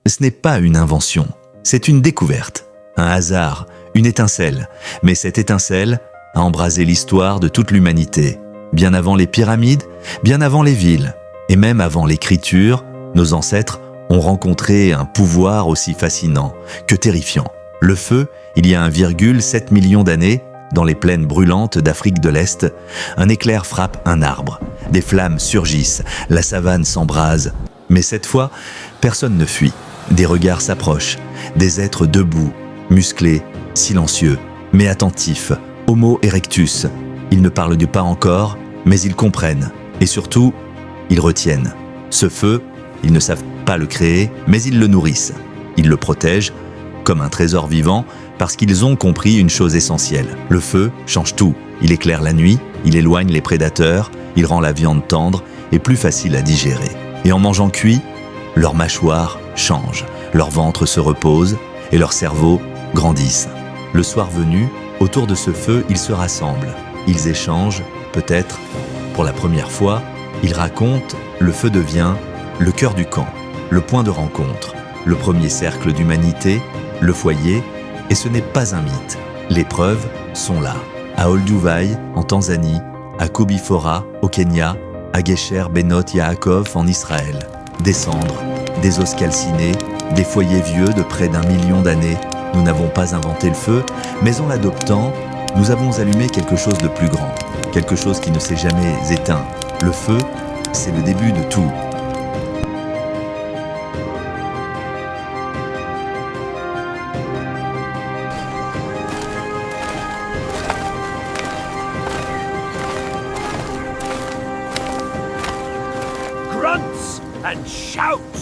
ce n'est pas une invention, c'est une découverte, un hasard, une étincelle. Mais cette étincelle a embrasé l'histoire de toute l'humanité. Bien avant les pyramides, bien avant les villes, et même avant l'écriture, nos ancêtres ont rencontré un pouvoir aussi fascinant que terrifiant. Le feu, il y a 1,7 million d'années, dans les plaines brûlantes d'Afrique de l'Est, un éclair frappe un arbre. Des flammes surgissent, la savane s'embrase. Mais cette fois, personne ne fuit. Des regards s'approchent, des êtres debout, musclés, silencieux, mais attentifs, Homo erectus. Ils ne parlent pas encore, mais ils comprennent. Et surtout, ils retiennent. Ce feu, ils ne savent pas le créer, mais ils le nourrissent. Ils le protègent, comme un trésor vivant, parce qu'ils ont compris une chose essentielle. Le feu change tout. Il éclaire la nuit, il éloigne les prédateurs, il rend la viande tendre et plus facile à digérer. Et en mangeant cuit, leur mâchoire change, leur ventre se repose et leur cerveau grandissent. Le soir venu, autour de ce feu, ils se rassemblent. Ils échangent, peut-être, pour la première fois, ils racontent, le feu devient le cœur du camp, le point de rencontre, le premier cercle d'humanité, le foyer, et ce n'est pas un mythe. Les preuves sont là, à Olduvai, en Tanzanie, à Kobifora, au Kenya, à Gesher Benot Yaakov, en Israël. Des cendres, des os calcinés, des foyers vieux de près d'1 million d'années. Nous n'avons pas inventé le feu, mais en l'adoptant, nous avons allumé quelque chose de plus grand, quelque chose qui ne s'est jamais éteint. Le feu, c'est le début de tout. Grunts and shouts!